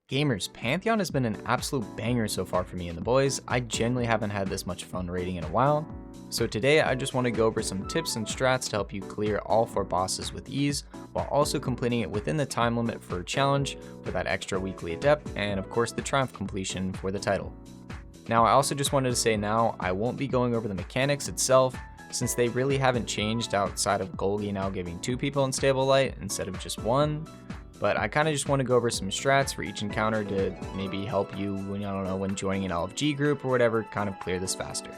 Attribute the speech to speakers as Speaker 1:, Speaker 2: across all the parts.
Speaker 1: Gamers, Pantheon has been an absolute banger so far for me and the boys. I genuinely haven't had this much fun raiding in a while. So today I just want to go over some tips and strats to help you clear all 4 bosses with ease, while also completing it within the time limit for a challenge for that extra weekly adept, and of course the triumph completion for the title. Now I also just wanted to say now, I won't be going over the mechanics itself, since they really haven't changed outside of Golgi now giving 2 people unstable light instead of just 1. But I kind of just want to go over some strats for each encounter to maybe help you when, I don't know, when joining an LFG group or whatever, kind of clear this faster.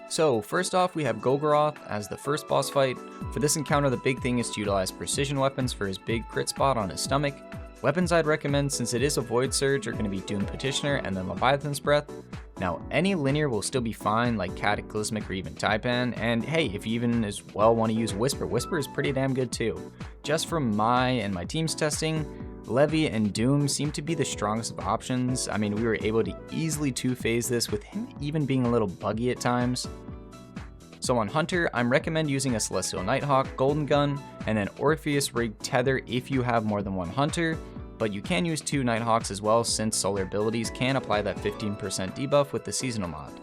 Speaker 1: So first off, we have Golgoroth as the first boss fight. For this encounter, the big thing is to utilize precision weapons for his big crit spot on his stomach. Weapons I'd recommend, since it is a Void Surge, are going to be Doom Petitioner and then Leviathan's Breath. Now, any linear will still be fine, like Cataclysmic or even Taipan, and hey, if you even as well want to use Whisper, Whisper is pretty damn good too. Just from my and my team's testing, Levy and Doom seem to be the strongest of options. I mean, we were able to easily 2-phase this with him even being a little buggy at times. So on Hunter, I'm recommend using a Celestial Nighthawk, Golden Gun, and then Orpheus Rig Tether if you have more than one Hunter, but you can use 2 Nighthawks as well, since solar abilities can apply that 15% debuff with the seasonal mod.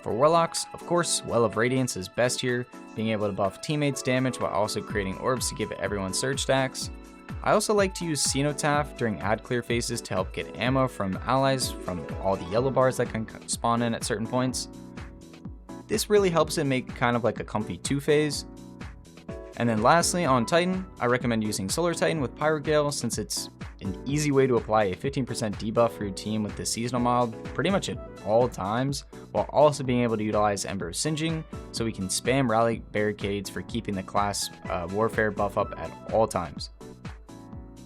Speaker 1: For Warlocks, of course, Well of Radiance is best here, being able to buff teammates' damage while also creating orbs to give everyone surge stacks. I also like to use Cenotaph during ad clear phases to help get ammo from allies from all the yellow bars that can spawn in at certain points. This really helps it make kind of like a comfy 2-phase. And then lastly, on Titan, I recommend using Solar Titan with Pyrogale, since it's an easy way to apply a 15% debuff for your team with the seasonal mod pretty much at all times, while also being able to utilize Ember of Singeing, so we can spam rally barricades for keeping the class warfare buff up at all times.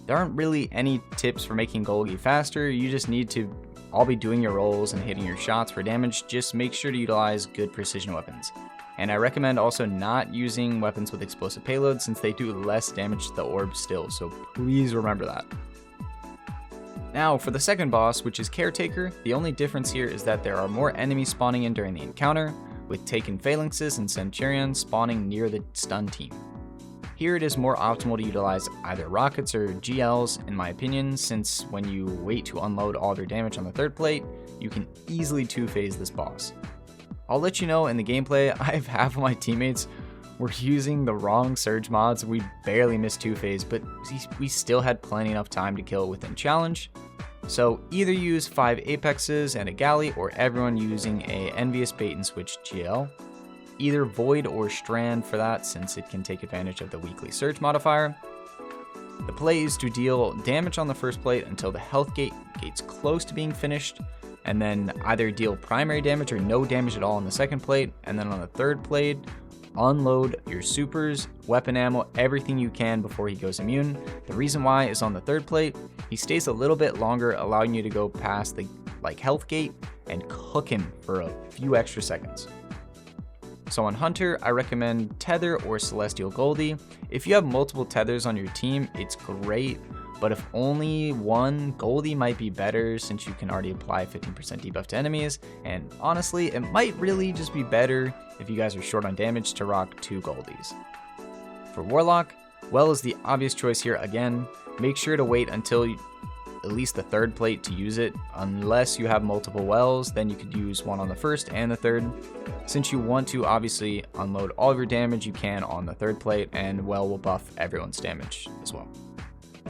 Speaker 1: There aren't really any tips for making Golgi faster, you just need to all be doing your rolls and hitting your shots for damage. Just make sure to utilize good precision weapons. And I recommend also not using weapons with explosive payload, since they do less damage to the orb still, so please remember that. Now for the second boss, which is Caretaker, the only difference here is that there are more enemies spawning in during the encounter, with Taken Phalanxes and Centurion spawning near the stun team. Here it is more optimal to utilize either rockets or GLs in my opinion, since when you wait to unload all their damage on the third plate, you can easily 2-phase this boss. I'll let you know in the gameplay, I have half of my teammates were using the wrong surge mods. We barely missed 2-phase, but we still had plenty enough time to kill it within challenge. So either use 5 Apexes and a Galley, or everyone using a Envious Bait and Switch GL. Either Void or Strand for that, since it can take advantage of the weekly surge modifier. The play is to deal damage on the first plate until the health gate's close to being finished, and then either deal primary damage or no damage at all on the second plate, and then on the third plate, unload your supers, weapon ammo, everything you can before he goes immune. The reason why is on the third plate, he stays a little bit longer, allowing you to go past the health gate and cook him for a few extra seconds. So on Hunter, I recommend Tether or Celestial Goldie. If you have multiple Tethers on your team, it's great, but if only one, Goldie might be better, since you can already apply 15% debuff to enemies, and honestly, it might really just be better if you guys are short on damage to rock 2 Goldies. For Warlock, Well is the obvious choice here again. Make sure to wait until at least the third plate to use it. Unless you have multiple Wells, then you could use one on the first and the third. Since you want to obviously unload all of your damage you can on the third plate, and Well will buff everyone's damage as well.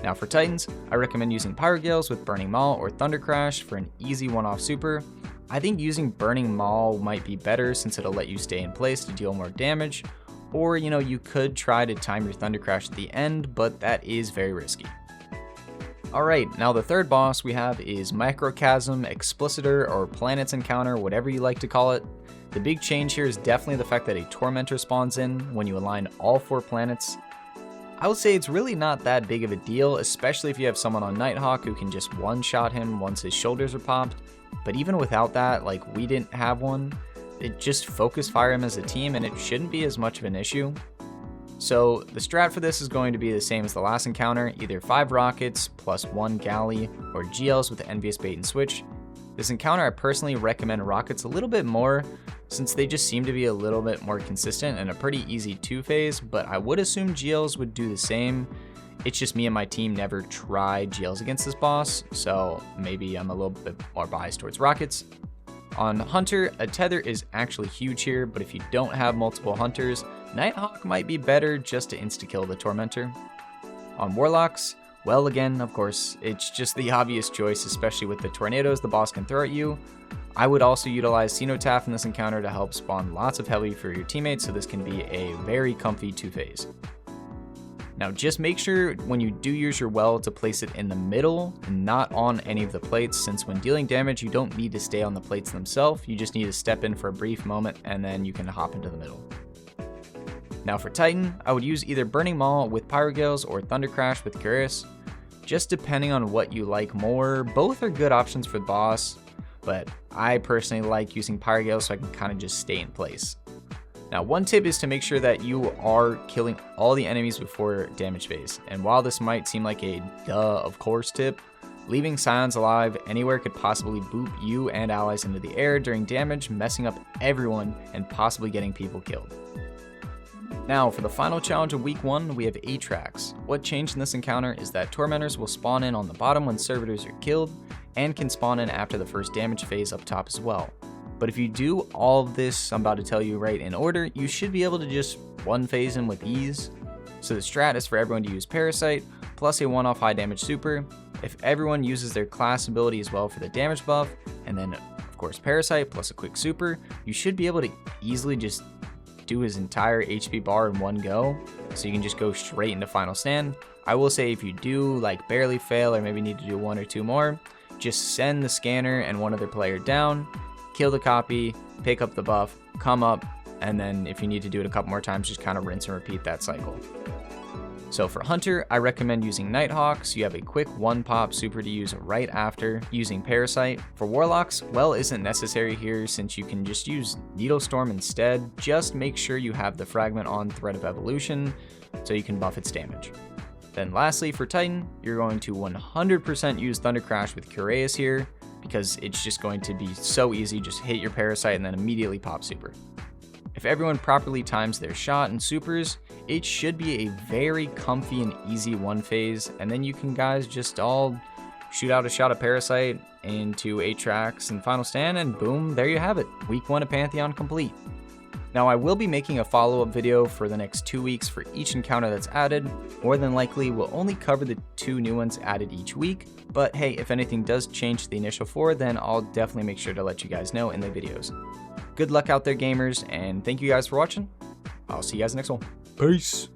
Speaker 1: Now for Titans, I recommend using Pyrogales with Burning Maul or Thunder Crash for an easy one-off super. I think using Burning Maul might be better, since it'll let you stay in place to deal more damage, or you could try to time your Thunder Crash at the end, but that is very risky. Alright, now the third boss we have is Microchasm, Explicator, or Planets Encounter, whatever you like to call it. The big change here is definitely the fact that a Tormentor spawns in when you align all 4 planets. I would say it's really not that big of a deal, especially if you have someone on Nighthawk who can just one-shot him once his shoulders are popped. But even without that, like we didn't have one, it just focus fire him as a team and it shouldn't be as much of an issue. So the strat for this is going to be the same as the last encounter, either 5 rockets plus 1 galley, or GLs with the Envious Bait and Switch. This encounter I personally recommend rockets a little bit more, since they just seem to be a little bit more consistent and a pretty easy 2-phase, but I would assume GLs would do the same. It's just me and my team never tried GLs against this boss, so maybe I'm a little bit more biased towards rockets. On Hunter, a tether is actually huge here, but if you don't have multiple Hunters, Nighthawk might be better just to insta-kill the Tormentor. On Warlocks, well again, of course, it's just the obvious choice, especially with the tornadoes the boss can throw at you. I would also utilize Cenotaph in this encounter to help spawn lots of heavy for your teammates, so this can be a very comfy two-phase. Now just make sure when you do use your well to place it in the middle and not on any of the plates, since when dealing damage you don't need to stay on the plates themselves, you just need to step in for a brief moment and then you can hop into the middle. Now for Titan, I would use either Burning Maw with Pyrogales or Thunder Crash with Cuirass, just depending on what you like more. Both are good options for the boss, but I personally like using Pyrogales so I can kind of just stay in place. Now one tip is to make sure that you are killing all the enemies before damage phase, and while this might seem like a duh of course tip, leaving Scions alive anywhere could possibly boop you and allies into the air during damage, messing up everyone and possibly getting people killed. Now for the final challenge of week 1, we have atraks. What changed in this encounter is that Tormentors will spawn in on the bottom when servitors are killed, and can spawn in after the first damage phase up top as well. But if you do all of this I'm about to tell you right in order, you should be able to just one phase in with ease. So the strat is for everyone to use Parasite, plus a one-off high damage super. If everyone uses their class ability as well for the damage buff, and then of course Parasite plus a quick super, you should be able to easily just do his entire HP bar in one go, so you can just go straight into Final Stand. I will say if you do like barely fail or maybe need to do one or two more, just send the scanner and one other player down, kill the copy, pick up the buff, come up, and then if you need to do it a couple more times, just kind of rinse and repeat that cycle. So for Hunter, I recommend using Nighthawk, so you have a quick one pop super to use right after using Parasite. For Warlocks, well isn't necessary here since you can just use Needle Storm instead. Just make sure you have the fragment on Thread of Evolution so you can buff its damage. Then lastly for Titan, you're going to 100% use Thunder Crash with Cuirass here, because it's just going to be so easy, just hit your Parasite and then immediately pop super. If everyone properly times their shot and supers, it should be a very comfy and easy one phase, and then you can guys just all shoot out a shot of Parasite into atraks and Final Stand, and boom, there you have it, week 1 of Pantheon complete. Now I will be making a follow-up video for the next 2 weeks for each encounter that's added. More than likely we'll only cover the 2 new ones added each week, but hey, if anything does change to the initial 4, then I'll definitely make sure to let you guys know in the videos. Good luck out there gamers, and thank you guys for watching. I'll see you guys next one. Peace!